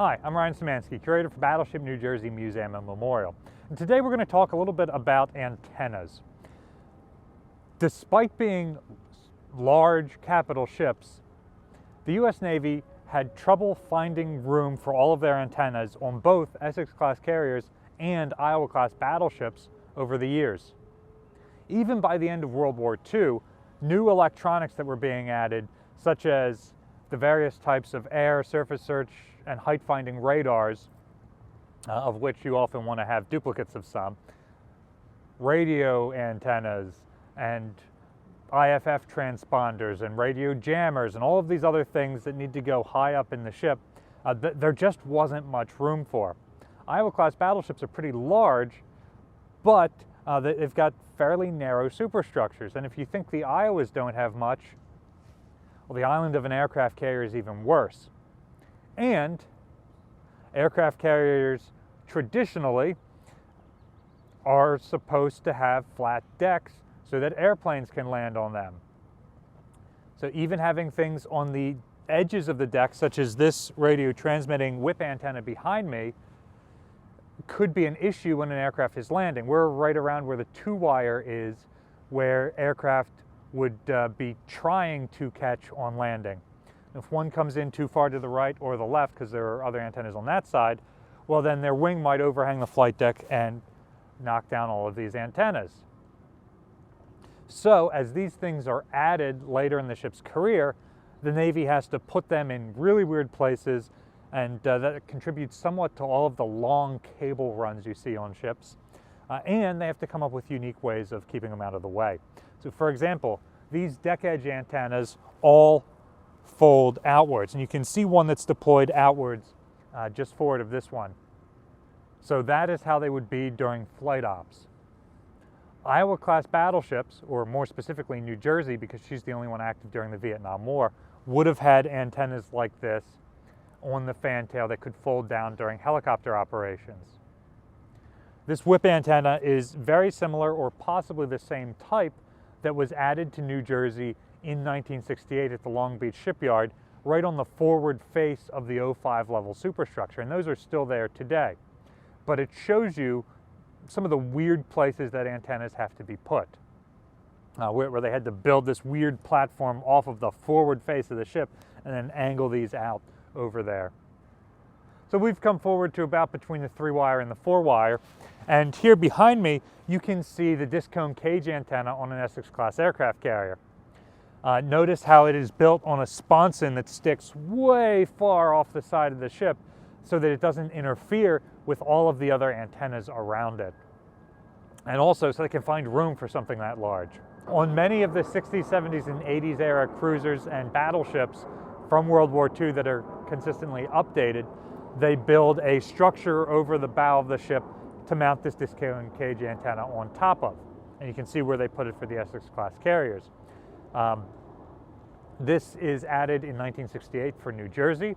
Hi, I'm Ryan Szymanski, curator for Battleship New Jersey Museum and Memorial. And today we're going to talk a little bit about antennas. Despite being large capital ships, the U.S. Navy had trouble finding room for all of their antennas on both Essex-class carriers and Iowa-class battleships over the years. Even by the end of World War II, new electronics that were being added, such as the various types of air, surface search, and height-finding radars, of which you often want to have duplicates of some, radio antennas, and IFF transponders, and radio jammers, and all of these other things that need to go high up in the ship, there just wasn't much room for. Iowa-class battleships are pretty large, but they've got fairly narrow superstructures. And if you think the Iowas don't have much, well, the island of an aircraft carrier is even worse. And aircraft carriers traditionally are supposed to have flat decks so that airplanes can land on them. So even having things on the edges of the deck, such as this radio transmitting whip antenna behind me, could be an issue when an aircraft is landing. We're right around where the two-wire is, where aircraft would be trying to catch on landing. If one comes in too far to the right or the left, because there are other antennas on that side, well, then their wing might overhang the flight deck and knock down all of these antennas. So as these things are added later in the ship's career, the Navy has to put them in really weird places, and that contributes somewhat to all of the long cable runs you see on ships. And they have to come up with unique ways of keeping them out of the way. So for example, these deck edge antennas all fold outwards, and you can see one that's deployed outwards just forward of this one. So that is how they would be during flight ops. Iowa-class battleships, or more specifically New Jersey, because she's the only one active during the Vietnam War, would have had antennas like this on the fantail that could fold down during helicopter operations. This whip antenna is very similar, or possibly the same type, that was added to New Jersey in 1968 at the Long Beach shipyard, right on the forward face of the 05 level superstructure, and those are still there today. But it shows you some of the weird places that antennas have to be put, where they had to build this weird platform off of the forward face of the ship and then angle these out over there. So we've come forward to about between the 3-wire and the 4-wire, and here behind me you can see the disc cone cage antenna on an Essex-class aircraft carrier. Notice how it is built on a sponson that sticks way far off the side of the ship so that it doesn't interfere with all of the other antennas around it. And also so they can find room for something that large. On many of the 60s, 70s, and 80s era cruisers and battleships from World War II that are consistently updated, they build a structure over the bow of the ship to mount this disc cone cage antenna on top of. And you can see where they put it for the Essex-class carriers. This is added in 1968 for New Jersey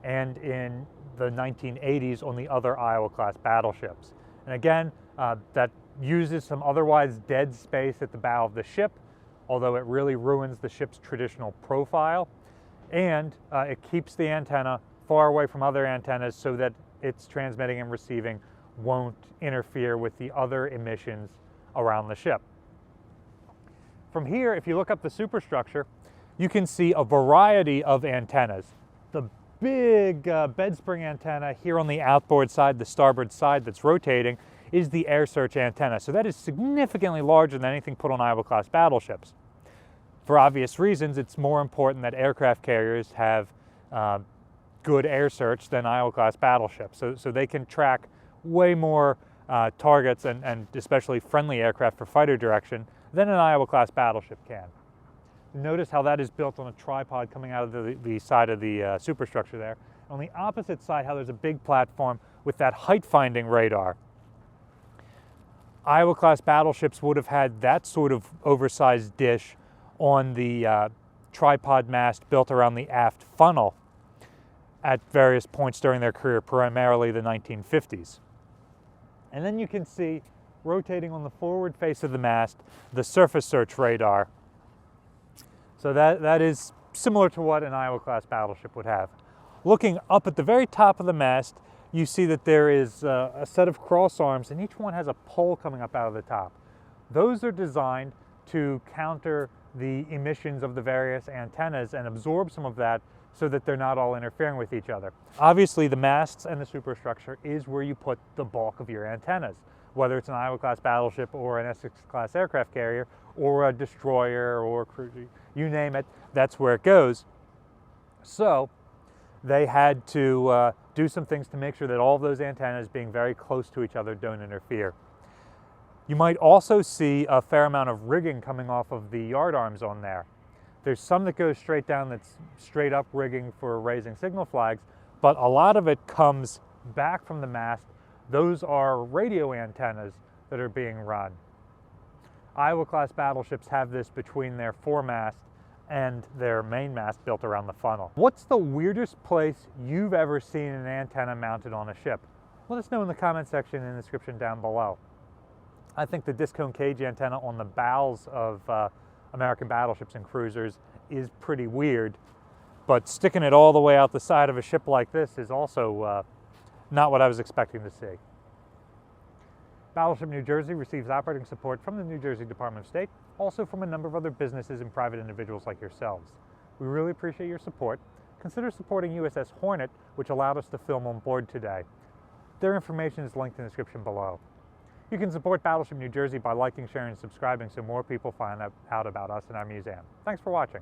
and in the 1980s on the other Iowa-class battleships. And again, that uses some otherwise dead space at the bow of the ship, although it really ruins the ship's traditional profile. And it keeps the antenna far away from other antennas so that its transmitting and receiving won't interfere with the other emissions around the ship. From here, if you look up the superstructure, you can see a variety of antennas. The big bed spring antenna here on the outboard side, the starboard side that's rotating, is the air search antenna. So that is significantly larger than anything put on Iowa-class battleships. For obvious reasons, it's more important that aircraft carriers have good air search than Iowa-class battleships. So they can track way more targets and especially friendly aircraft for fighter direction than an Iowa-class battleship can. Notice how that is built on a tripod coming out of the side of the superstructure there. On the opposite side, how there's a big platform with that height-finding radar. Iowa-class battleships would have had that sort of oversized dish on the tripod mast built around the aft funnel at various points during their career, primarily the 1950s. And then you can see, rotating on the forward face of the mast, the surface search radar. So that is similar to what an Iowa-class battleship would have. Looking up at the very top of the mast, you see that there is a set of cross arms, and each one has a pole coming up out of the top. Those are designed to counter the emissions of the various antennas and absorb some of that so that they're not all interfering with each other. Obviously, the masts and the superstructure is where you put the bulk of your antennas, whether it's an Iowa-class battleship or an Essex-class aircraft carrier or a destroyer or a cruiser, you name it, that's where it goes. So they had to do some things to make sure that all of those antennas being very close to each other don't interfere. You might also see a fair amount of rigging coming off of the yard arms on there. There's some that goes straight down that's straight up rigging for raising signal flags, but a lot of it comes back from the mast. Those are radio antennas that are being run. Iowa-class battleships have this between their foremast and their main mast built around the funnel. What's the weirdest place you've ever seen an antenna mounted on a ship? Let us know in the comment section in the description down below. I think the disc cone cage antenna on the bows of American battleships and cruisers is pretty weird, but sticking it all the way out the side of a ship like this is also not what I was expecting to see. Battleship New Jersey receives operating support from the New Jersey Department of State, also from a number of other businesses and private individuals like yourselves. We really appreciate your support. Consider supporting USS Hornet, which allowed us to film on board today. Their information is linked in the description below. You can support Battleship New Jersey by liking, sharing, and subscribing so more people find out about us and our museum. Thanks for watching.